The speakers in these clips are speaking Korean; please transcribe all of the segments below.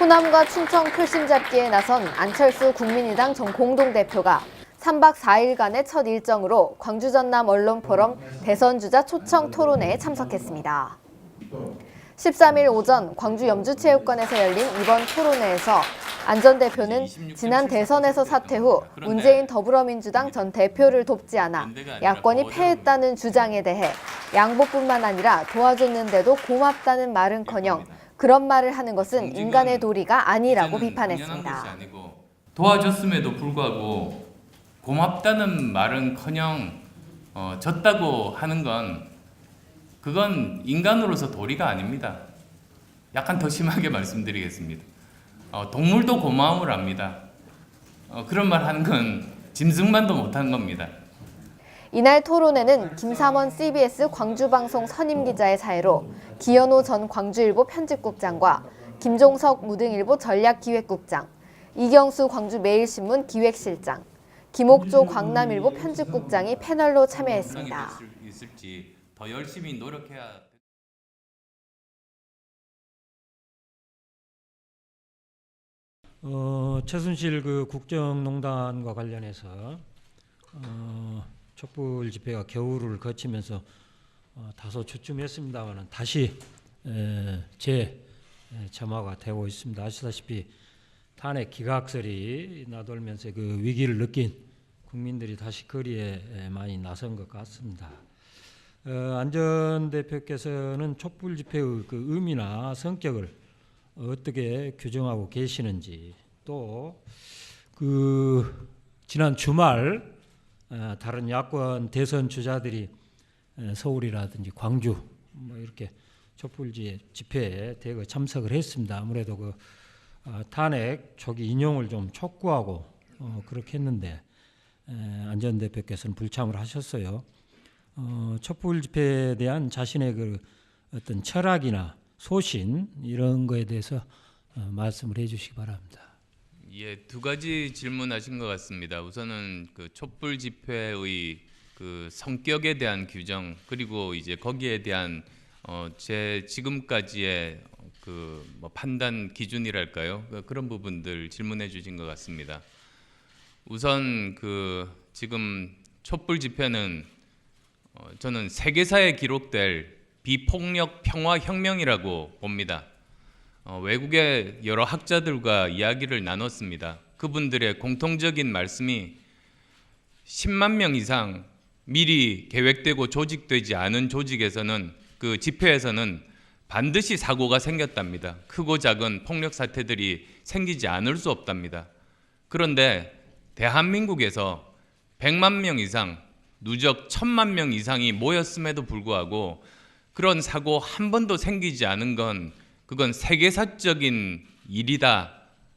호남과 충청 표심 잡기에 나선 안철수 국민의당 전 공동대표가 3박 4일간의 첫 일정으로 광주 전남 언론포럼 대선주자 초청 토론회에 참석했습니다. 13일 오전 광주 염주체육관에서 열린 이번 토론회에서 안 전 대표는 지난 대선에서 사퇴 후 문재인 더불어민주당 전 대표를 돕지 않아 야권이 패했다는 주장에 대해 양보뿐만 아니라 도와줬는데도 고맙다는 말은커녕 그런 말을 하는 것은 인간의 도리가 아니라고 비판했습니다. 도와줬음에도 불구하고 고맙다는 말은커녕 졌다고 하는 건 그건 인간으로서 도리가 아닙니다. 약간 더 심하게 말씀드리겠습니다. 동물도 고마움을 합니다. 그런 말 하는 건 짐승만도 못하는 겁니다. 이날 토론회는 김삼원 CBS 광주방송 선임기자의 사회로 기현호 전 광주일보 편집국장과 김종석 무등일보 전략기획국장, 이경수 광주매일신문 기획실장, 김옥조 광남일보 편집국장이 패널로 참여했습니다. 있을지 더 열심히 노력해야. 최순실 그 국정농단과 관련해서 촛불 집회가 겨울을 거치면서 다소 주춤했습니다만 다시 재점화가 되고 있습니다. 아시다시피 탄핵 기각설이 나돌면서 그 위기를 느낀 국민들이 다시 거리에 많이 나선 것 같습니다. 안 전 대표께서는 촛불 집회의 그 의미나 성격을 어떻게 규정하고 계시는지, 또 그 지난 주말 다른 야권 대선 주자들이 서울이라든지 광주 뭐 이렇게 촛불 집회에 대거 참석을 했습니다. 아무래도 그 탄핵 초기 인용을 좀 촉구하고 그렇게 했는데 안 전 대표께서는 불참을 하셨어요. 촛불 집회에 대한 자신의 그 어떤 철학이나 소신 이런 거에 대해서 말씀을 해주시기 바랍니다. 예, 두 가지 질문하신 것 같습니다. 우선은 그 촛불 집회의 그 성격에 대한 규정, 그리고 이제 거기에 대한 제 지금까지의 그 뭐 판단 기준이랄까요? 그런 부분들 질문해 주신 것 같습니다. 우선 그 지금 촛불 집회는 저는 세계사에 기록될 비폭력 평화 혁명이라고 봅니다. 외국의 여러 학자들과 이야기를 나눴습니다. 그분들의 공통적인 말씀이 10만 명 이상 미리 계획되고 조직되지 않은 조직에서는 그 집회에서는 반드시 사고가 생겼답니다. 크고 작은 폭력 사태들이 생기지 않을 수 없답니다. 그런데 대한민국에서 100만 명 이상, 누적 1000만 명 이상이 모였음에도 불구하고 그런 사고 한 번도 생기지 않은 건 그건 세계사적인 일이다,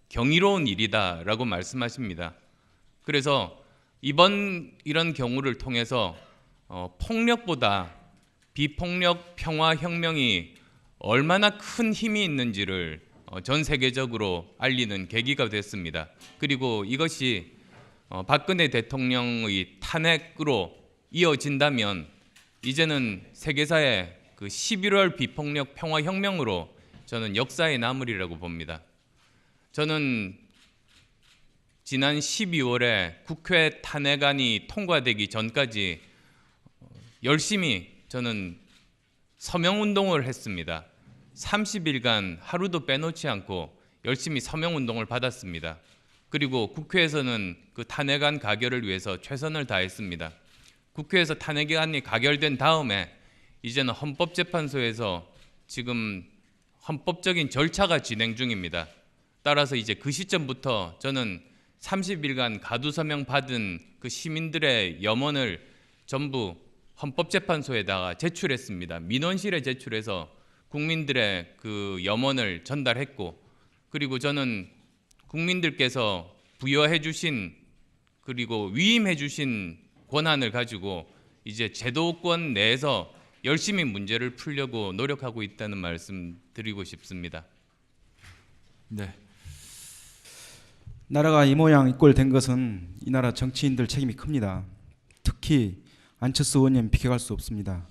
경이로운 일이다라고 말씀하십니다. 그래서 이번 이런 경우를 통해서 폭력보다 비폭력 평화 혁명이 얼마나 큰 힘이 있는지를 전 세계적으로 알리는 계기가 됐습니다. 그리고 이것이 박근혜 대통령의 탄핵으로 이어진다면 이제는 세계사의 그 11월 비폭력 평화 혁명으로 저는 역사에 남으리라고 봅니다. 저는 지난 12월에 국회 탄핵안이 통과되기 전까지 열심히 저는 서명운동을 했습니다. 30일간 하루도 빼놓지 않고 열심히 서명운동을 받았습니다. 그리고 국회에서는 그 탄핵안 가결을 위해서 최선을 다했습니다. 국회에서 탄핵안이 가결된 다음에 이제는 헌법재판소에서 지금 헌법적인 절차가 진행 중입니다. 따라서 이제 그 시점부터 저는 30일간 가두서명 받은 그 시민들의 염원을 전부 헌법재판소에다가 제출했습니다. 민원실에 제출해서 국민들의 그 염원을 전달했고, 그리고 저는 국민들께서 부여해 주신 그리고 위임해 주신 권한을 가지고 이제 제도권 내에서 열심히 문제를 풀려고 노력하고 있다는 말씀 드리고 싶습니다. 네. 나라가 이 모양 이 꼴 된 것은 이 나라 정치인들 책임이 큽니다. 특히 안철수 의원님 비켜갈 수 없습니다.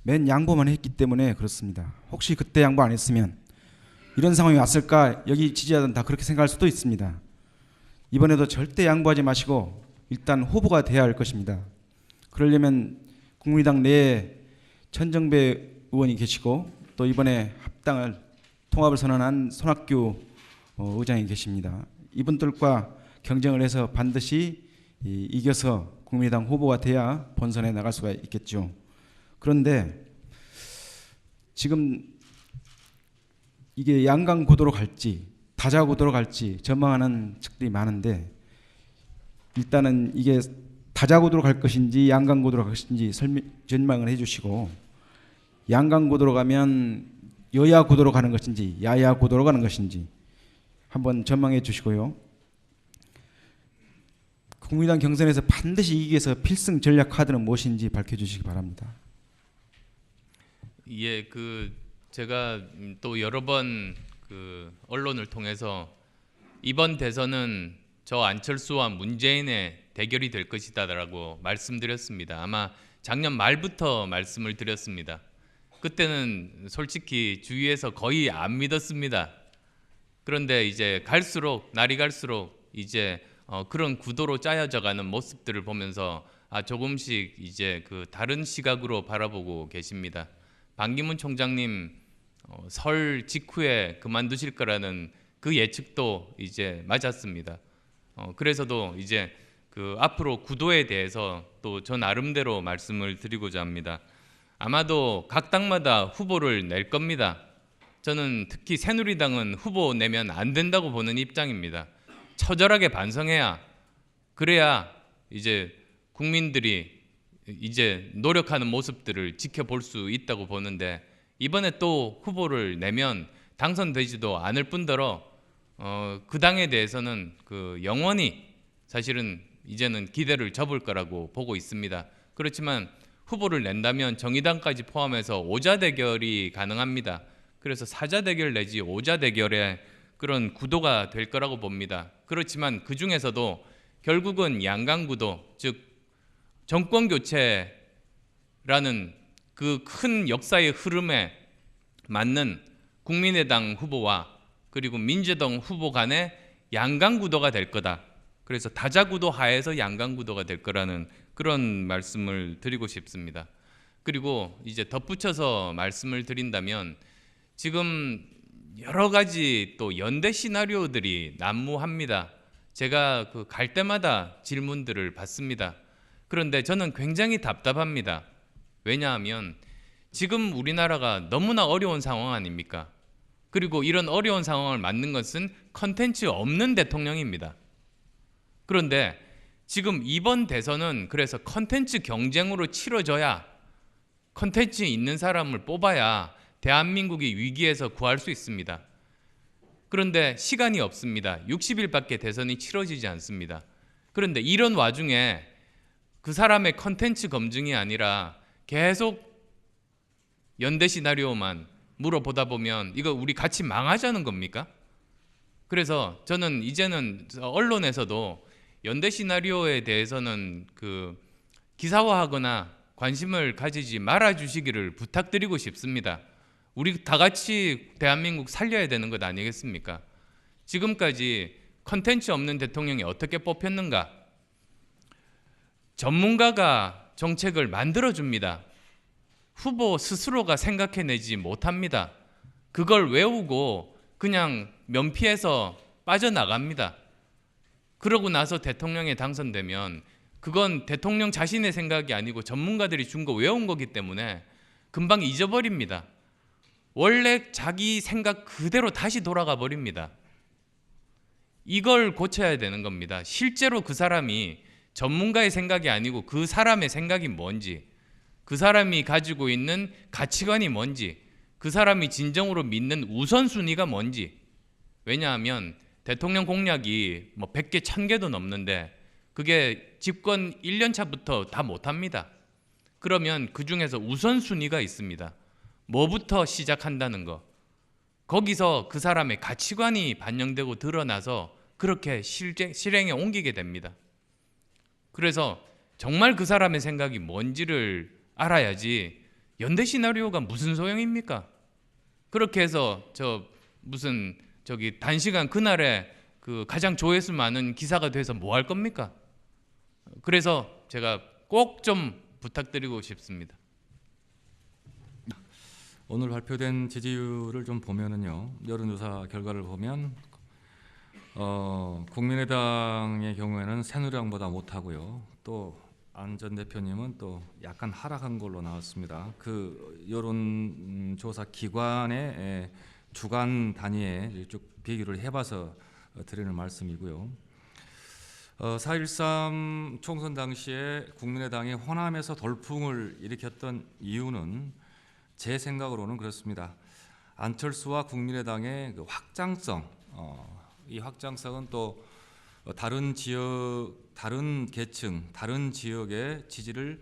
맨 양보만 했기 때문에 그렇습니다. 혹시 그때 양보 안 했으면 이런 상황이 왔을까? 여기 지지자들은 다 그렇게 생각할 수도 있습니다. 이번에도 절대 양보하지 마시고 일단 후보가 돼야 할 것입니다. 그러려면 국민의당 내에 천정배 의원이 계시고 또 이번에 통합을 선언한 손학규 의장이 계십니다. 이분들과 경쟁을 해서 반드시 이겨서 국민의당 후보가 돼야 본선에 나갈 수가 있겠죠. 그런데 지금 이게 양강 구도로 갈지 다자 구도로 갈지 전망하는 측들이 많은데, 일단은 이게 다자 구도로 갈 것인지 양강 구도로 갈 것인지 전망을 해주시고, 양강 구도로 가면 여야 구도로 가는 것인지 야야 구도로 가는 것인지 한번 전망해 주시고요. 국민의당 경선에서 반드시 이기기 위해서 필승 전략 카드는 무엇인지 밝혀주시기 바랍니다. 예, 제가 또 여러 번 언론을 통해서 이번 대선은 저 안철수와 문재인의 대결이 될 것이다라고 말씀드렸습니다. 아마 작년 말부터 말씀을 드렸습니다. 그때는 솔직히 주위에서 거의 안 믿었습니다. 그런데 이제 날이 갈수록 이제 그런 구도로 짜여져가는 모습들을 보면서 조금씩 이제 다른 시각으로 바라보고 계십니다. 반기문 총장님 설 직후에 그만두실 거라는 그 예측도 이제 맞았습니다. 그래서도 이제 앞으로 구도에 대해서 또 저 나름대로 말씀을 드리고자 합니다. 아마도 각 당마다 후보를 낼 겁니다. 저는 특히 새누리당은 후보 내면 안 된다고 보는 입장입니다. 처절하게 반성해야, 그래야 이제 국민들이 이제 노력하는 모습들을 지켜볼 수 있다고 보는데, 이번에 또 후보를 내면 당선되지도 않을 뿐더러 그 당에 대해서는 영원히 사실은 이제는 기대를 접을 거라고 보고 있습니다. 그렇지만 후보를 낸다면 정의당까지 포함해서 5자 대결이 가능합니다. 그래서 4자 대결 내지 5자 대결의 그런 구도가 될 거라고 봅니다. 그렇지만 그 중에서도 결국은 양강 구도, 즉 정권 교체라는 그 큰 역사의 흐름에 맞는 국민의당 후보와 그리고 민주당 후보 간의 양강 구도가 될 거다. 그래서 다자 구도 하에서 양강 구도가 될 거라는 그런 말씀을 드리고 싶습니다. 그리고 이제 덧붙여서 말씀을 드린다면, 지금 여러 가지 또 연대 시나리오들이 난무합니다. 제가 갈 때마다 질문들을 받습니다. 그런데 저는 굉장히 답답합니다. 왜냐하면 지금 우리나라가 너무나 어려운 상황 아닙니까? 그리고 이런 어려운 상황을 만든 것은 컨텐츠 없는 대통령입니다. 그런데 지금 이번 대선은 그래서 컨텐츠 경쟁으로 치러져야, 컨텐츠 있는 사람을 뽑아야 대한민국이 위기에서 구할 수 있습니다. 그런데 시간이 없습니다. 60일밖에 대선이 치러지지 않습니다. 그런데 이런 와중에 그 사람의 컨텐츠 검증이 아니라 계속 연대 시나리오만 물어보다 보면 이거 우리 같이 망하자는 겁니까? 그래서 저는 이제는 언론에서도 연대 시나리오에 대해서는 기사화하거나 관심을 가지지 말아 주시기를 부탁드리고 싶습니다. 우리 다 같이 대한민국 살려야 되는 것 아니겠습니까? 지금까지 컨텐츠 없는 대통령이 어떻게 뽑혔는가? 전문가가 정책을 만들어줍니다. 후보 스스로가 생각해내지 못합니다. 그걸 외우고 그냥 면피해서 빠져나갑니다. 그러고 나서 대통령에 당선되면 그건 대통령 자신의 생각이 아니고 전문가들이 준 거 외운 거기 때문에 금방 잊어버립니다. 원래 자기 생각 그대로 다시 돌아가 버립니다. 이걸 고쳐야 되는 겁니다. 실제로 그 사람이 전문가의 생각이 아니고 그 사람의 생각이 뭔지, 그 사람이 가지고 있는 가치관이 뭔지, 그 사람이 진정으로 믿는 우선순위가 뭔지. 왜냐하면 대통령 공약이 100개, 1000개도 넘는데 그게 집권 1년 차부터 다 못합니다. 그러면 그 중에서 우선순위가 있습니다. 뭐부터 시작한다는 거. 거기서 그 사람의 가치관이 반영되고 드러나서 그렇게 실행에 옮기게 됩니다. 그래서 정말 그 사람의 생각이 뭔지를 알아야지 연대 시나리오가 무슨 소용입니까? 그렇게 해서 무슨 저기 단시간 그날에 그 가장 조회수 많은 기사가 돼서 뭐 할 겁니까? 그래서 제가 꼭 좀 부탁드리고 싶습니다. 오늘 발표된 지지율을 좀 보면은요, 여론조사 결과를 보면 국민의당의 경우에는 새누리당보다 못하고요, 또 안 전 대표님은 또 약간 하락한 걸로 나왔습니다. 그 여론조사 기관의 주간 단위에 쭉 비교를 해봐서 드리는 말씀이고요. 4.13 총선 당시에 국민의당이 호남에서 돌풍을 일으켰던 이유는 제 생각으로는 그렇습니다. 안철수와 국민의당의 그 확장성, 이 확장성은 또 다른 지역, 다른 계층, 다른 지역의 지지를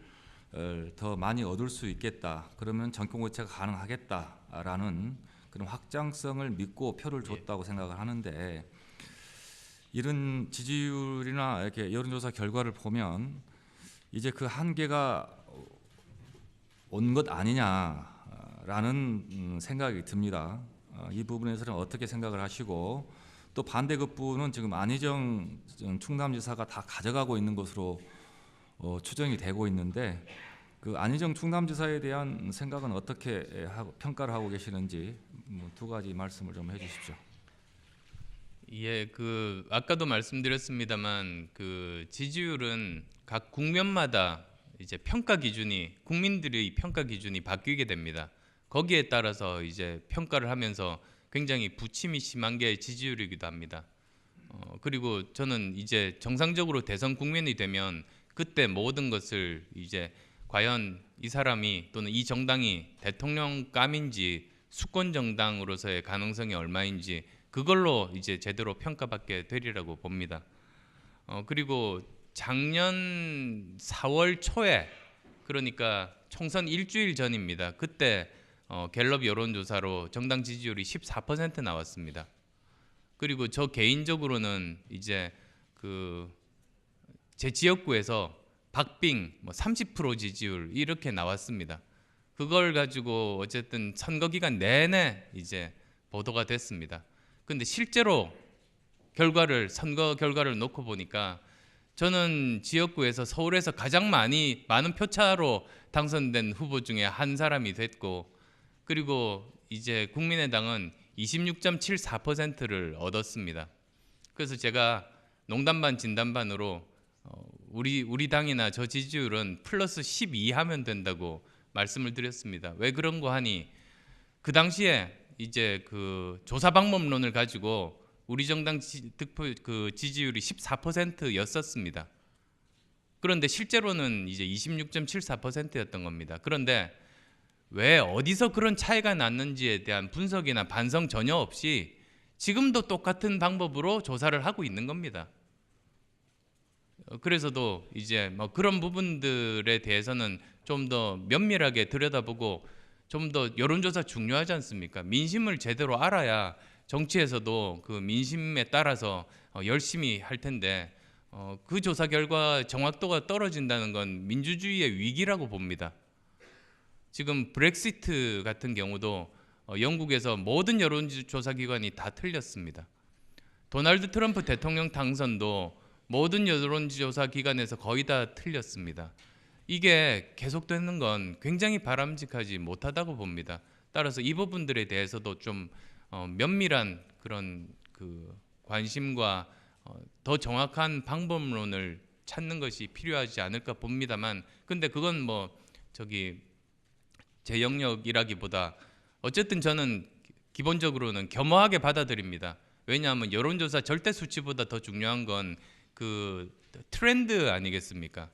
더 많이 얻을 수 있겠다. 그러면 정권 교체가 가능하겠다라는 그런 확장성을 믿고 표를 줬다고 생각을 하는데, 이런 지지율이나 이렇게 여론조사 결과를 보면 이제 그 한계가 온 것 아니냐라는 생각이 듭니다. 이 부분에서는 어떻게 생각을 하시고, 또 반대급부는 지금 안희정 충남지사가 다 가져가고 있는 것으로 추정이 되고 있는데, 그 안희정 충남지사에 대한 생각은 어떻게 평가를 하고 계시는지 두 가지 말씀을 좀 해주십시오. 예, 그 아까도 말씀드렸습니다만 그 지지율은 각 국면마다 이제 평가 기준이, 국민들의 평가 기준이 바뀌게 됩니다. 거기에 따라서 이제 평가를 하면서 굉장히 부침이 심한 게 지지율이기도 합니다. 그리고 저는 이제 정상적으로 대선 국면이 되면 그때 모든 것을 이제 과연 이 사람이 또는 이 정당이 대통령감인지 수권 정당으로서의 가능성이 얼마인지 그걸로 이제 제대로 평가받게 되리라고 봅니다. 그리고 작년 4월 초에, 그러니까 총선 일주일 전입니다. 그때 갤럽 여론조사로 정당 지지율이 14% 나왔습니다. 그리고 저 개인적으로는 이제 그 제 지역구에서 박빙 30% 지지율 이렇게 나왔습니다. 그걸 가지고 어쨌든 선거 기간 내내 이제 보도가 됐습니다. 근데 실제로 선거 결과를 놓고 보니까 저는 지역구에서 서울에서 가장 많은 표차로 당선된 후보 중에 한 사람이 됐고, 그리고 이제 국민의당은 26.74%를 얻었습니다. 그래서 제가 농담 반 진담 반으로 우리 당이나 저 지지율은 플러스 12 하면 된다고 말씀을 드렸습니다. 왜 그런 거 하니, 그 당시에 이제 그 조사 방법론을 가지고 우리 정당 그 지지율이 14%였었습니다. 그런데 실제로는 이제 26.74%였던 겁니다. 그런데 왜 어디서 그런 차이가 났는지에 대한 분석이나 반성 전혀 없이 지금도 똑같은 방법으로 조사를 하고 있는 겁니다. 그래서도 이제 뭐 그런 부분들에 대해서는 좀 더 면밀하게 들여다보고, 좀 더 여론조사 중요하지 않습니까? 민심을 제대로 알아야 정치에서도 그 민심에 따라서 열심히 할 텐데, 그 조사 결과 정확도가 떨어진다는 건 민주주의의 위기라고 봅니다. 지금 브렉시트 같은 경우도 영국에서 모든 여론조사 기관이 다 틀렸습니다. 도널드 트럼프 대통령 당선도 모든 여론조사 기관에서 거의 다 틀렸습니다. 이게 계속되는 건 굉장히 바람직하지 못하다고 봅니다. 따라서 이 부분들에 대해서도 좀 면밀한 그런 그 관심과 더 정확한 방법론을 찾는 것이 필요하지 않을까 봅니다만, 근데 그건 뭐 제 영역이라기보다 어쨌든 저는 기본적으로는 겸허하게 받아들입니다. 왜냐하면 여론조사 절대 수치보다 더 중요한 건 그 트렌드 아니겠습니까?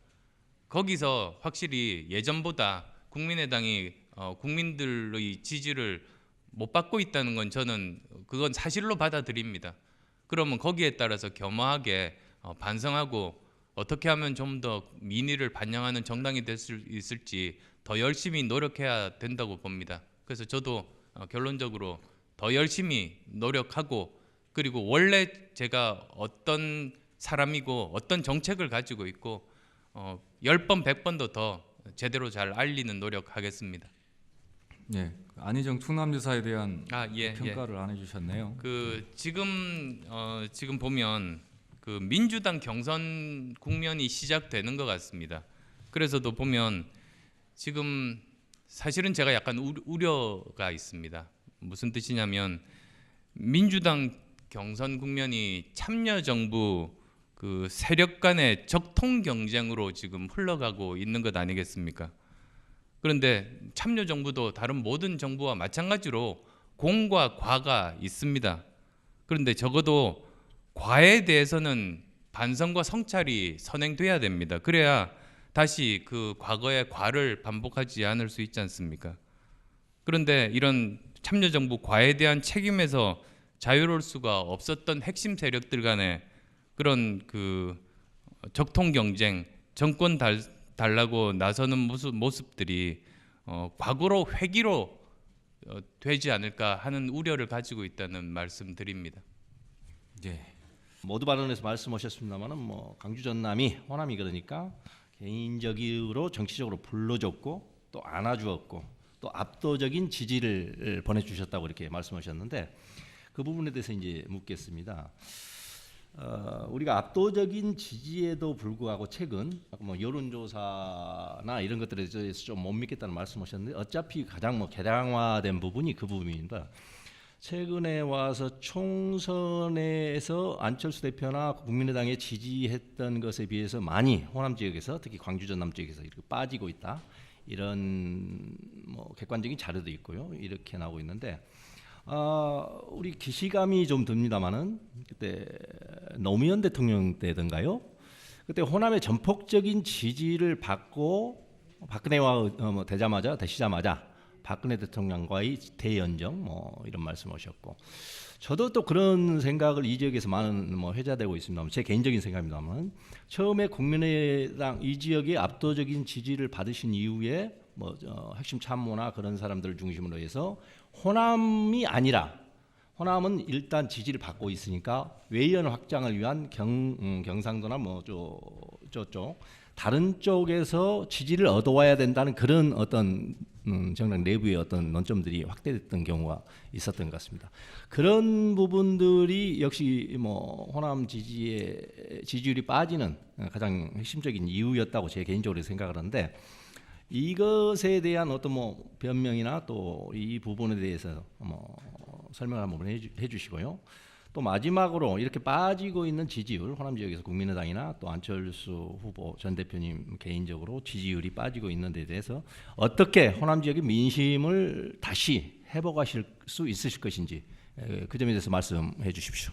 거기서 확실히 예전보다 국민의당이 국민들의 지지를 못 받고 있다는 건 저는 그건 사실로 받아들입니다. 그러면 거기에 따라서 겸허하게 반성하고 어떻게 하면 좀 더 민의를 반영하는 정당이 될 수 있을지 더 열심히 노력해야 된다고 봅니다. 그래서 저도 결론적으로 더 열심히 노력하고, 그리고 원래 제가 어떤 사람이고 어떤 정책을 가지고 있고 10번 100번도 더 제대로 잘 알리는 노력하겠습니다. 예, 안희정 충남지사에 대한 예. 평가를 안 해주셨네요. 지금 보면 그 민주당 경선 국면이 시작되는 것 같습니다. 그래서도 보면 지금 사실은 제가 약간 우려가 있습니다. 무슨 뜻이냐면 민주당 경선 국면이 참여정부 그 세력 간의 적통 경쟁으로 지금 흘러가고 있는 것 아니겠습니까? 그런데 참여정부도 다른 모든 정부와 마찬가지로 공과 과가 있습니다. 그런데 적어도 과에 대해서는 반성과 성찰이 선행돼야 됩니다. 그래야 다시 그 과거의 과를 반복하지 않을 수 있지 않습니까? 그런데 이런 참여정부 과에 대한 책임에서 자유로울 수가 없었던 핵심 세력들 간의 그런 그 적통 경쟁, 정권 달라고 나서는 모습들이 과거로 회귀로 되지 않을까 하는 우려를 가지고 있다는 말씀드립니다. 예. 모두 발언에서 말씀하셨습니다만은 뭐 광주 전남이 호남이 그러니까 개인적으로 정치적으로 불러줬고 또 안아주었고 또 압도적인 지지를 보내주셨다고 이렇게 말씀하셨는데 그 부분에 대해서 이제 묻겠습니다. 우리가 압도적인 지지에도 불구하고 최근 뭐 여론조사나 이런 것들에 대해서 좀 못 믿겠다는 말씀하셨는데 어차피 가장 뭐 개량화된 부분이 그 부분입니다. 최근에 와서 총선에서 안철수 대표나 국민의당에 지지했던 것에 비해서 많이 호남 지역에서 특히 광주 전남 지역에서 이렇게 빠지고 있다. 이런 뭐 객관적인 자료도 있고요. 이렇게 나오고 있는데 우리 기시감이 좀 듭니다만은 그때 노무현 대통령 때든가요. 그때 호남의 전폭적인 지지를 받고 박근혜와 되시자마자 박근혜 대통령과의 대연정 뭐 이런 말씀하셨고 저도 또 그런 생각을 이 지역에서 많은 뭐 회자되고 있습니다만 제 개인적인 생각입니다만 처음에 국민의당 이 지역의 압도적인 지지를 받으신 이후에 뭐 핵심 참모나 그런 사람들을 중심으로 해서 호남이 아니라 호남은 일단 지지를 받고 있으니까 외연 확장을 위한 경상도나 뭐 저쪽 다른 쪽에서 지지를 얻어와야 된다는 그런 어떤 정당 내부의 어떤 논점들이 확대됐던 경우가 있었던 것 같습니다. 그런 부분들이 역시 뭐 호남 지지율이 빠지는 가장 핵심적인 이유였다고 제 개인적으로 생각을 하는데 이것에 대한 어떤 뭐 변명이나 또 이 부분에 대해서 뭐 설명을 한번 해주시고요. 또 마지막으로 이렇게 빠지고 있는 지지율 호남 지역에서 국민의당이나 또 안철수 후보 전 대표님 개인적으로 지지율이 빠지고 있는 데 대해서 어떻게 호남 지역의 민심을 다시 회복하실 수 있으실 것인지 그 점에 대해서 말씀해 주십시오.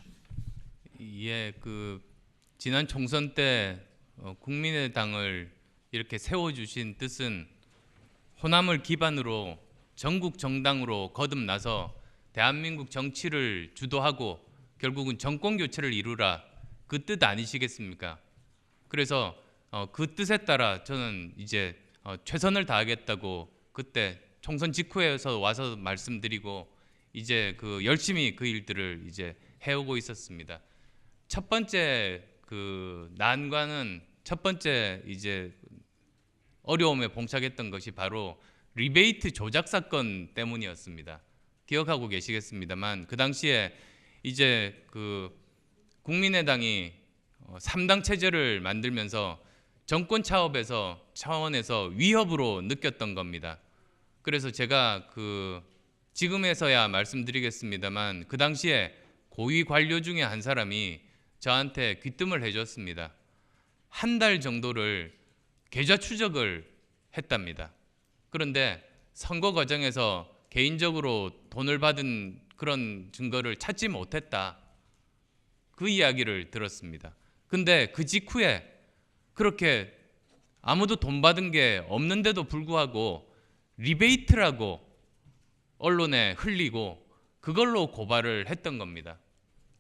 예, 그 지난 총선 때 국민의당을 이렇게 세워주신 뜻은 호남을 기반으로 전국 정당으로 거듭나서 대한민국 정치를 주도하고 결국은 정권 교체를 이루라 그 뜻 아니시겠습니까? 그래서 그 뜻에 따라 저는 이제 최선을 다하겠다고 그때 총선 직후에서 와서 말씀드리고 이제 그 열심히 그 일들을 이제 해오고 있었습니다. 첫 번째 그 난관은 첫 번째 이제 어려움에 봉착했던 것이 바로 리베이트 조작 사건 때문이었습니다. 기억하고 계시겠습니다만 그 당시에 이제 그 국민의당이 3당 체제를 만들면서 정권 차원에서 위협으로 느꼈던 겁니다. 그래서 제가 그 지금에서야 말씀드리겠습니다만 그 당시에 고위 관료 중에 한 사람이 저한테 귀뜸을 해줬습니다. 한 달 정도를 계좌 추적을 했답니다. 그런데 선거 과정에서 개인적으로 돈을 받은 그런 증거를 찾지 못했다. 그 이야기를 들었습니다. 근데 그 직후에 그렇게 아무도 돈 받은 게 없는데도 불구하고 리베이트라고 언론에 흘리고 그걸로 고발을 했던 겁니다.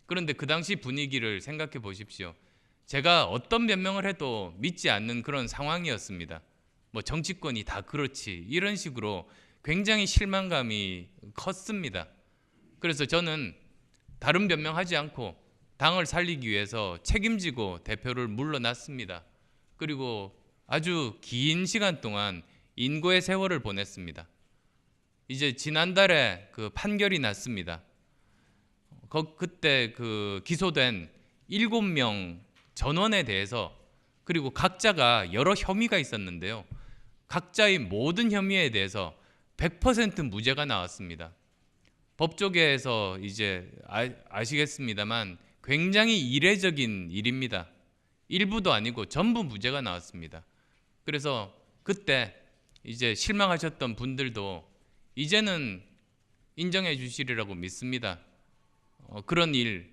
그런데 그 당시 분위기를 생각해 보십시오. 제가 어떤 변명을 해도 믿지 않는 그런 상황이었습니다. 뭐 정치권이 다 그렇지 이런 식으로 굉장히 실망감이 컸습니다. 그래서 저는 다른 변명하지 않고 당을 살리기 위해서 책임지고 대표를 물러났습니다. 그리고 아주 긴 시간 동안 인고의 세월을 보냈습니다. 이제 지난달에 그 판결이 났습니다. 그때 그 기소된 7명 전원에 대해서, 그리고 각자가 여러 혐의가 있었는데요. 각자의 모든 혐의에 대해서 100% 무죄가 나왔습니다. 법조계에서 이제 아시겠습니다만 굉장히 이례적인 일입니다. 일부도 아니고 전부 무죄가 나왔습니다. 그래서 그때 이제 실망하셨던 분들도 이제는 인정해 주시리라고 믿습니다. 그런 일,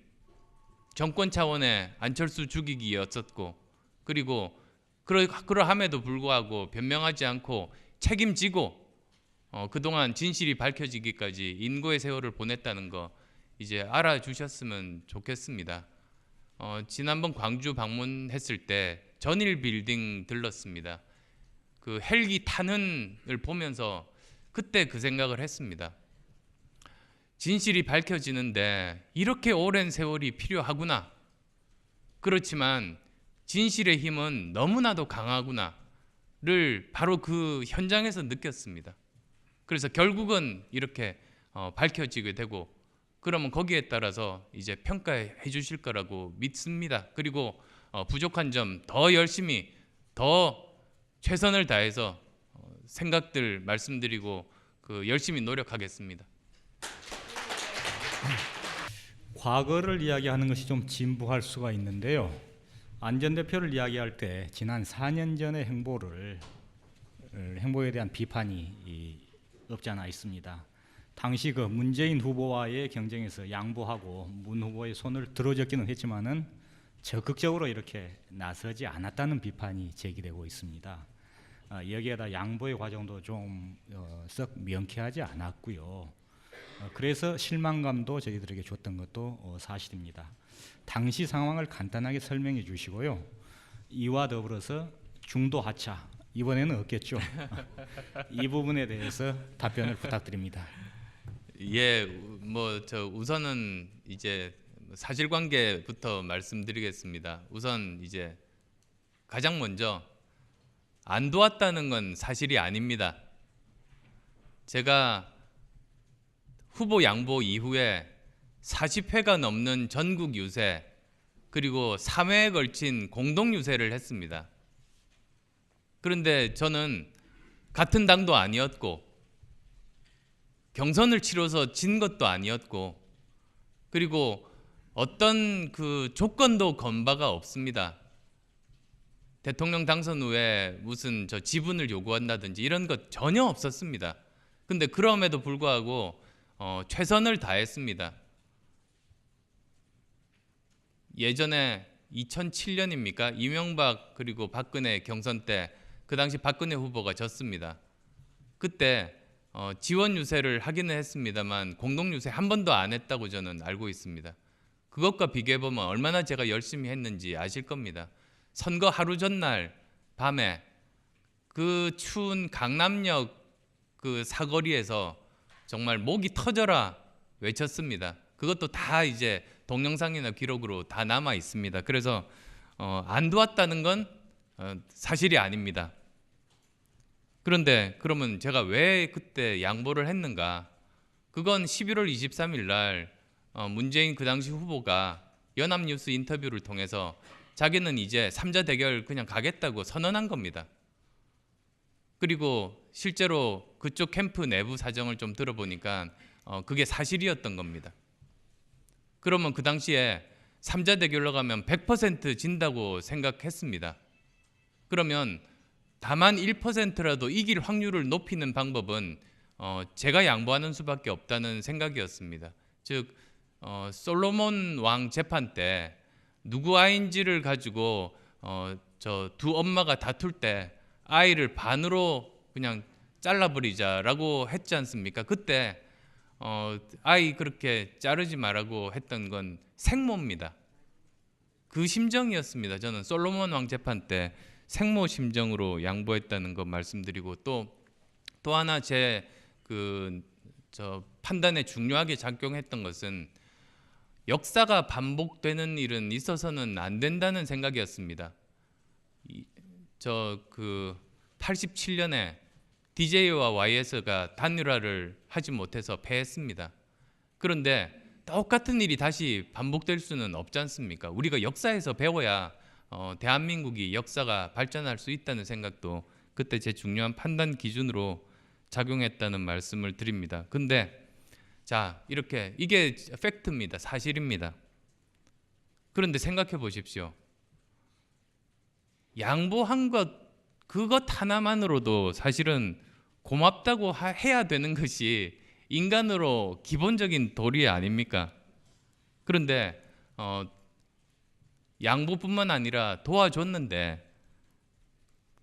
정권 차원의 안철수 죽이기였었고, 그리고 그러함에도 불구하고 변명하지 않고 책임지고 그동안 진실이 밝혀지기까지 인고의 세월을 보냈다는 거 이제 알아주셨으면 좋겠습니다. 지난번 광주 방문했을 때 전일 빌딩 들렀습니다. 그 헬기 타는을 보면서 그때 그 생각을 했습니다. 진실이 밝혀지는데 이렇게 오랜 세월이 필요하구나. 그렇지만 진실의 힘은 너무나도 강하구나를 바로 그 현장에서 느꼈습니다. 그래서 결국은 이렇게 밝혀지게 되고, 그러면 거기에 따라서 이제 평가해 주실 거라고 믿습니다. 그리고 부족한 점 더 열심히, 더 최선을 다해서 생각들 말씀드리고 열심히 노력하겠습니다. 과거를 이야기하는 것이 좀 진부할 수가 있는데요. 안 전 대표를 이야기할 때 지난 4년 전의 행보에 대한 비판이 없지 않아 있습니다. 당시 그 문재인 후보와의 경쟁에서 양보하고 문 후보의 손을 들어줬기는 했지만은 적극적으로 이렇게 나서지 않았다는 비판이 제기되고 있습니다. 여기에다 양보의 과정도 좀 썩 명쾌하지 않았고요. 그래서 실망감도 저희들에게 줬던 것도 사실입니다. 당시 상황을 간단하게 설명해 주시고요. 이와 더불어서 중도 하차, 이번에는 없겠죠. 이 부분에 대해서 답변을 부탁드립니다. 예, 우선은 이제 사실관계부터 말씀드리겠습니다. 우선 이제 가장 먼저 안 도왔다는 건 사실이 아닙니다. 제가 후보 양보 이후에 40회가 넘는 전국 유세, 그리고 3회에 걸친 공동 유세를 했습니다. 그런데 저는 같은 당도 아니었고 경선을 치러서 진 것도 아니었고, 그리고 어떤 그 조건도 건 바가 없습니다. 대통령 당선 후에 무슨 지분을 요구한다든지 이런 것 전혀 없었습니다. 근데 그럼에도 불구하고 최선을 다했습니다. 예전에 2007년입니까? 이명박 그리고 박근혜 경선 때 그 당시 박근혜 후보가 졌습니다. 그때 지원 유세를 하기는 했습니다만 공동 유세 한 번도 안 했다고 저는 알고 있습니다. 그것과 비교해 보면 얼마나 제가 열심히 했는지 아실 겁니다. 선거 하루 전날 밤에 그 추운 강남역 그 사거리에서 정말 목이 터져라 외쳤습니다. 그것도 다 이제 동영상이나 기록으로 다 남아 있습니다. 그래서 안 도왔다는 건 사실이 아닙니다. 그런데 그러면 제가 왜 그때 양보를 했는가? 그건 11월 23일 날 문재인 그 당시 후보가 연합뉴스 인터뷰를 통해서 자기는 이제 3자 대결 그냥 가겠다고 선언한 겁니다. 그리고 실제로 그쪽 캠프 내부 사정을 좀 들어보니까 그게 사실이었던 겁니다. 그러면 그 당시에 3자 대결로 가면 100% 진다고 생각했습니다. 그러면 다만 1%라도 이길 확률을 높이는 방법은 제가 양보하는 수밖에 없다는 생각이었습니다. 즉 솔로몬 왕 재판 때 누구 아이인지를 가지고 저 두 엄마가 다툴 때 아이를 반으로 그냥 잘라버리자라고 했지 않습니까? 그때 아이 그렇게 자르지 말라고 했던 건 생모입니다. 그 심정이었습니다. 저는 솔로몬 왕 재판 때 생모 심정으로 양보했다는 거 말씀드리고, 또 하나 제 판단에 중요하게 작용했던 것은 역사가 반복되는 일은 있어서는 안 된다는 생각이었습니다. 87년에 DJ와 YS가 단일화를 하지 못해서 패했습니다. 그런데 똑같은 일이 다시 반복될 수는 없지 않습니까? 우리가 역사에서 배워야 대한민국이 역사가 발전할 수 있다는 생각도 그때 제 중요한 판단 기준으로 작용했다는 말씀을 드립니다. 근데 자, 이렇게 이게 팩트입니다. 사실입니다. 그런데 생각해 보십시오. 양보한 것 그것 하나만으로도 사실은 고맙다고 해야 되는 것이 인간으로 기본적인 도리 아닙니까? 그런데 양보뿐만 아니라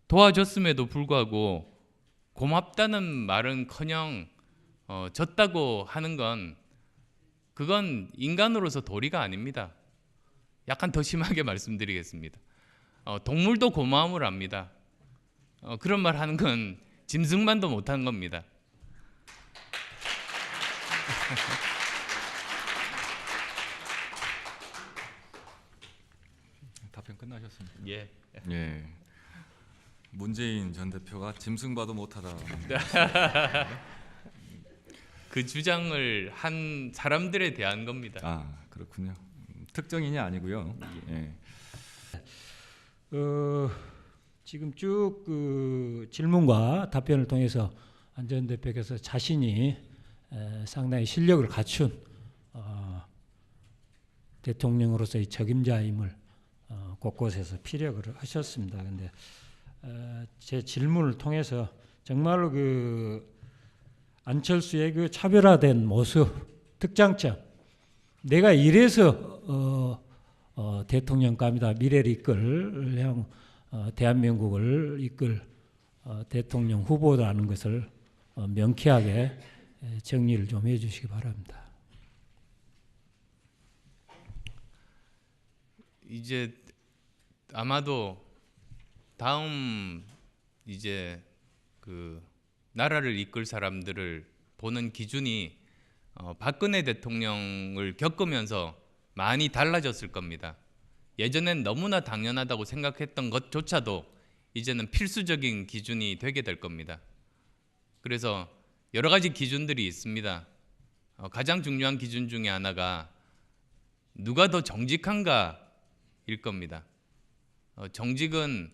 도와줬음에도 불구하고 고맙다는 말은커녕 졌다고 하는 건 그건 인간으로서 도리가 아닙니다. 약간 더 심하게 말씀드리겠습니다. 동물도 고마움을 압니다. 그런 말 하는 건 짐승만도 못하는 겁니다. 답변 끝나셨습니까? 예. 예. 문재인 전 대표가 짐승봐도 못하다. 그 주장을 한 사람들에 대한 겁니다. 아, 그렇군요. 특정인이 아니고요. 예. 지금 쭉 그 질문과 답변을 통해서 안 전 대표께서 자신이 상당히 실력을 갖춘 대통령으로서의 책임자임을 곳곳에서 피력을 하셨습니다. 그런데 제 질문을 통해서 정말로 그 안철수의 그 차별화된 모습, 특장점, 내가 이래서 대통령감이다, 미래를 이끌 대한민국을 이끌 대통령 후보라는 것을 명쾌하게 정리를 좀 해주시기 바랍니다. 이제 아마도 다음 이제 그 나라를 이끌 사람들을 보는 기준이 박근혜 대통령을 겪으면서 많이 달라졌을 겁니다. 예전엔 너무나 당연하다고 생각했던 것조차도 이제는 필수적인 기준이 되게 될 겁니다. 그래서 여러 가지 기준들이 있습니다. 가장 중요한 기준 중에 하나가 누가 더 정직한가일 겁니다. 정직은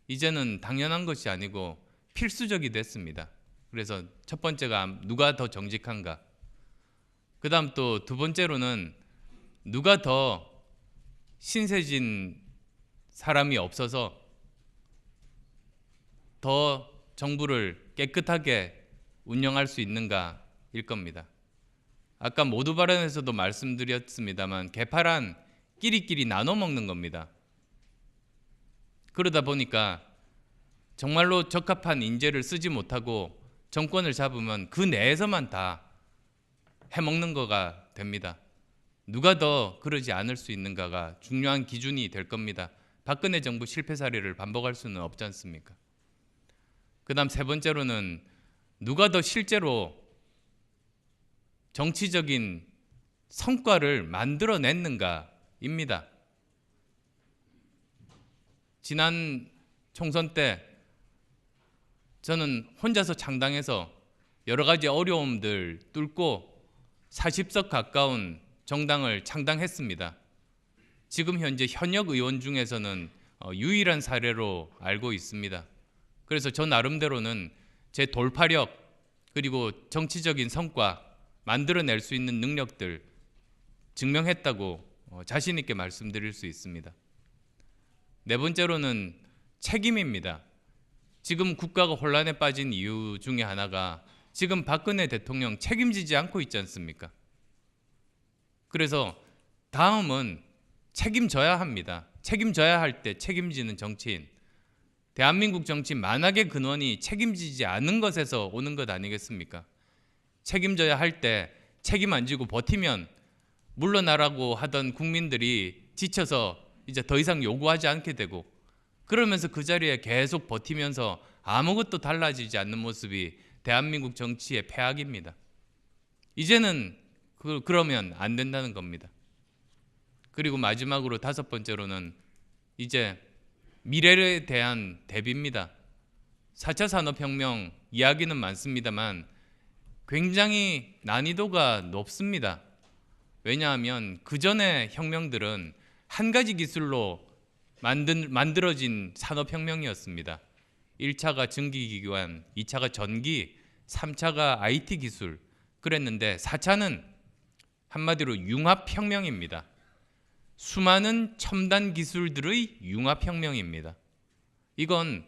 이제는 당연한 것이 아니고 필수적이 됐습니다. 그래서 첫 번째가 누가 더 정직한가. 그 다음 또 두 번째로는 누가 더 신세진 사람이 없어서 더 정부를 깨끗하게 운영할 수 있는가일 겁니다. 아까 모두 발언에서도 말씀드렸습니다만 개파란 끼리끼리 나눠 먹는 겁니다. 그러다 보니까 정말로 적합한 인재를 쓰지 못하고 정권을 잡으면 그 내에서만 다 해먹는 거가 됩니다. 누가 더 그러지 않을 수 있는가가 중요한 기준이 될 겁니다. 박근혜 정부 실패 사례를 반복할 수는 없지 않습니까? 그 다음 세 번째로는 누가 더 실제로 정치적인 성과를 만들어냈는가입니다. 지난 총선 때 저는 혼자서 창당해서 여러 가지 어려움들 뚫고 40석 가까운 정당을 창당했습니다. 지금 현재 현역 의원 중에서는 유일한 사례로 알고 있습니다. 그래서 저 나름대로는 제 돌파력 그리고 정치적인 성과 만들어낼 수 있는 능력들 증명했다고 자신 있게 말씀드릴 수 있습니다. 네 번째로는 책임입니다. 지금 국가가 혼란에 빠진 이유 중에 하나가 지금 박근혜 대통령 책임지지 않고 있지 않습니까? 그래서 다음은 책임져야 합니다. 책임져야 할 때 책임지는 정치인. 대한민국 정치 만악의 근원이 책임지지 않는 것에서 오는 것 아니겠습니까? 책임져야 할 때 책임 안 지고 버티면 물러나라고 하던 국민들이 지쳐서 이제 더 이상 요구하지 않게 되고 그러면서 그 자리에 계속 버티면서 아무것도 달라지지 않는 모습이 대한민국 정치의 폐악입니다. 이제는 그러면 안 된다는 겁니다. 그리고 마지막으로 다섯 번째로는 이제 미래에 대한 대비입니다. 4차 산업혁명 이야기는 많습니다만 굉장히 난이도가 높습니다. 왜냐하면 그 전의 혁명들은 한 가지 기술로 만들어진 산업혁명이었습니다. 1차가 증기기관, 2차가 전기, 3차가 IT 기술 그랬는데 4차는 한마디로 융합혁명입니다. 수많은 첨단 기술들의 융합혁명입니다. 이건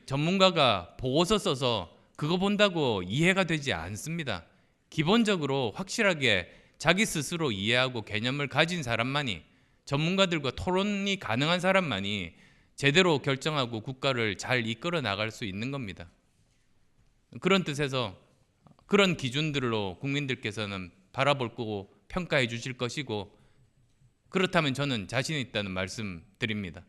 전문가가 보고서 써서 그거 본다고 이해가 되지 않습니다. 기본적으로 확실하게 자기 스스로 이해하고 개념을 가진 사람만이, 전문가들과 토론이 가능한 사람만이 제대로 결정하고 국가를 잘 이끌어 나갈 수 있는 겁니다. 그런 뜻에서 그런 기준들로 국민들께서는 바라볼 거고 평가해 주실 것이고, 그렇다면 저는 자신 있다는 말씀 드립니다.